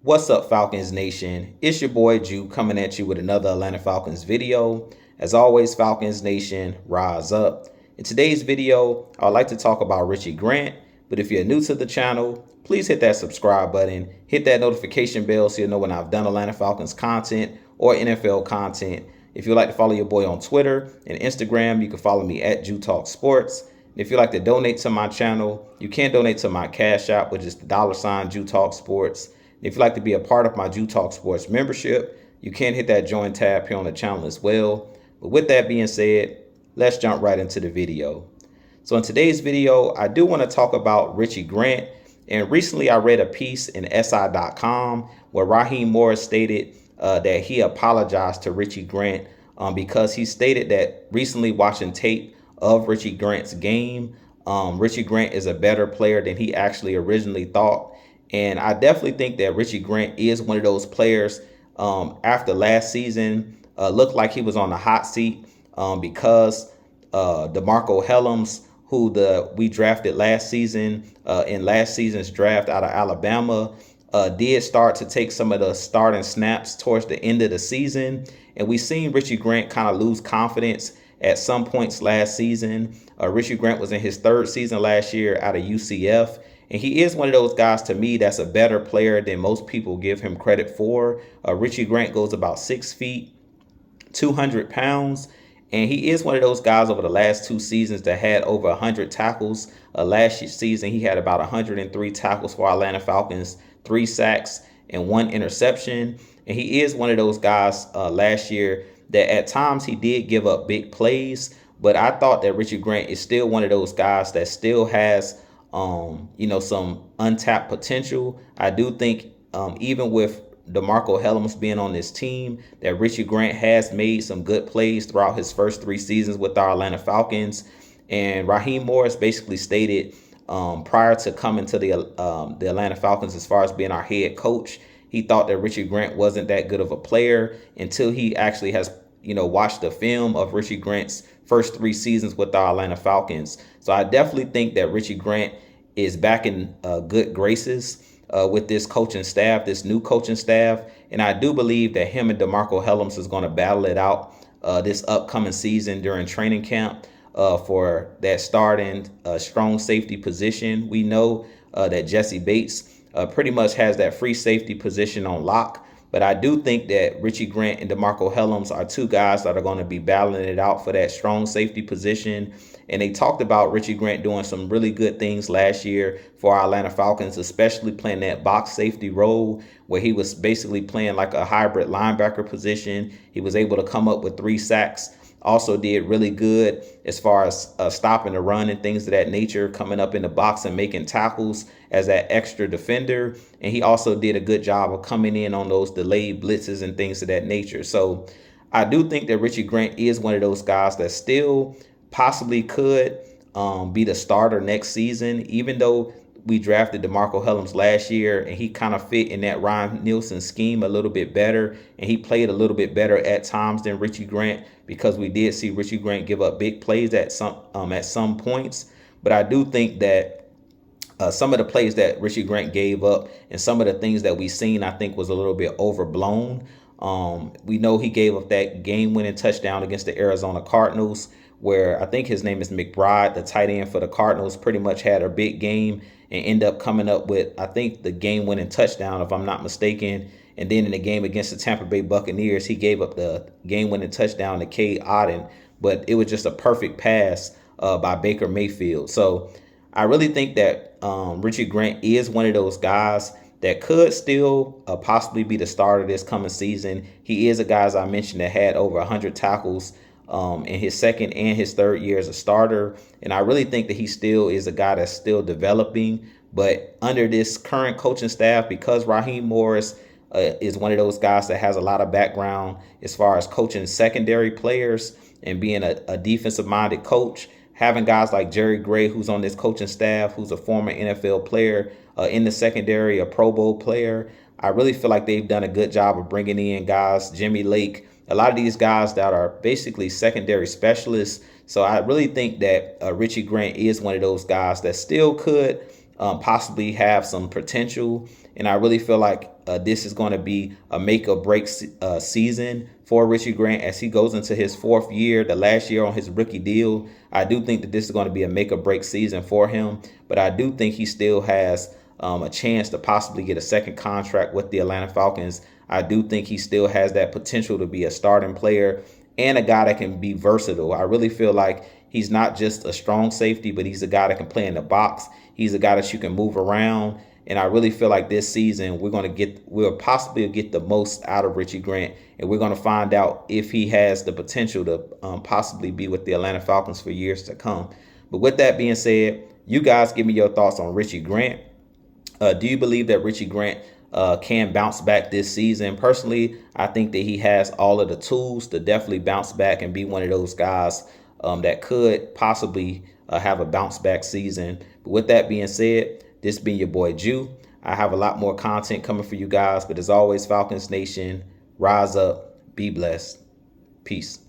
What's up, Falcons Nation? It's your boy Jew coming at you with another Atlanta Falcons video. As always, Falcons Nation, rise up. In today's video, I would like to talk about Richie Grant, but if you're new to the channel, please hit that subscribe button, hit that notification bell so you'll know when I've done Atlanta Falcons content or NFL content. If you'd like to follow your boy on Twitter and Instagram, you can follow me at Jew Talk Sports. And if you'd like to donate to my channel, you can donate to my Cash App, which is the $ Jew Talk Sports. If you'd like to be a part of my Jew Talk Sports membership, you can hit that join tab here on the channel as well. But with that being said, let's jump right into the video. So in today's video, I do want to talk about Richie Grant. And recently I read a piece in SI.com where Raheem Morris stated that he apologized to Richie Grant because he stated that recently watching tape of Richie Grant's game, Richie Grant is a better player than he actually originally thought. And I definitely think that Richie Grant is one of those players after last season looked like he was on the hot seat because DeMarco Hellams, who we drafted last season in last season's draft out of Alabama, did start to take some of the starting snaps towards the end of the season. And we seen Richie Grant kind of lose confidence at some points last season. Richie Grant was in his third season last year out of UCF. And he is one of those guys, to me, that's a better player than most people give him credit for. Richie Grant goes about 6 feet, 200 pounds. And he is one of those guys over the last 2 seasons that had over 100 tackles. Last season, he had about 103 tackles for Atlanta Falcons, 3 sacks, and 1 interception. And he is one of those guys last year that at times he did give up big plays. But I thought that Richie Grant is still one of those guys that still has some untapped potential. I do think even with DeMarco Hellams being on this team, that Richie Grant has made some good plays throughout his first 3 seasons with our Atlanta Falcons. And Raheem Morris basically stated prior to coming to the Atlanta Falcons, as far as being our head coach, he thought that Richie Grant wasn't that good of a player until he actually has watched the film of Richie Grant's first 3 seasons with our Atlanta Falcons. So I definitely think that Richie Grant is back in good graces with this coaching staff, this new coaching staff. And I do believe that him and DeMarco Hellams is going to battle it out this upcoming season during training camp for that starting strong safety position. We know that Jesse Bates pretty much has that free safety position on lock. But I do think that Richie Grant and DeMarco Hellams are 2 guys that are going to be battling it out for that strong safety position. And they talked about Richie Grant doing some really good things last year for our Atlanta Falcons, especially playing that box safety role where he was basically playing like a hybrid linebacker position. He was able to come up with 3 sacks. Also did really good as far as stopping the run and things of that nature, coming up in the box and making tackles as that extra defender. And he also did a good job of coming in on those delayed blitzes and things of that nature. So I do think that Richie Grant is one of those guys that still possibly could be the starter next season, even though we drafted DeMarco Hellams last year and he kind of fit in that Ryan Nielsen scheme a little bit better. And he played a little bit better at times than Richie Grant, because we did see Richie Grant give up big plays at some points. But I do think that some of the plays that Richie Grant gave up and some of the things that we seen, I think, was a little bit overblown. We know he gave up that game-winning touchdown against the Arizona Cardinals, where I think his name is McBride, the tight end for the Cardinals, pretty much had a big game and end up coming up with, I think, the game-winning touchdown, if I'm not mistaken. And then in the game against the Tampa Bay Buccaneers, he gave up the game-winning touchdown to Cade Otton, but it was just a perfect pass by Baker Mayfield. So I really think that Richie Grant is one of those guys that could still possibly be the starter this coming season. He is a guy, as I mentioned, that had over 100 tackles in his second and his third year as a starter. And I really think that he still is a guy that's still developing. But under this current coaching staff, because Raheem Morris is one of those guys that has a lot of background as far as coaching secondary players and being a defensive-minded coach, having guys like Jerry Gray, who's on this coaching staff, who's a former NFL player in the secondary, a Pro Bowl player, I really feel like they've done a good job of bringing in guys, Jimmy Lake, a lot of these guys that are basically secondary specialists. So I really think that Richie Grant is one of those guys that still could possibly have some potential And I really feel like this is going to be a make or break season for Richie Grant as he goes into his 4th year, the last year on his rookie deal. I do think that this is going to be a make or break season for him, but I do think he still has a chance to possibly get a second contract with the Atlanta Falcons. I do think he still has that potential to be a starting player and a guy that can be versatile. I really feel like he's not just a strong safety, but he's a guy that can play in the box. He's a guy that you can move around. And I really feel like this season we'll possibly get the most out of Richie Grant, and we're going to find out if he has the potential to possibly be with the Atlanta Falcons for years to come. But with that being said, you guys give me your thoughts on Richie Grant. Do you believe that Richie Grant can bounce back this season? Personally, I think that he has all of the tools to definitely bounce back and be one of those guys that could possibly have a bounce back season. But with that being said, this being your boy Jew. I have a lot more content coming for you guys. But as always, Falcons Nation, rise up, be blessed. Peace.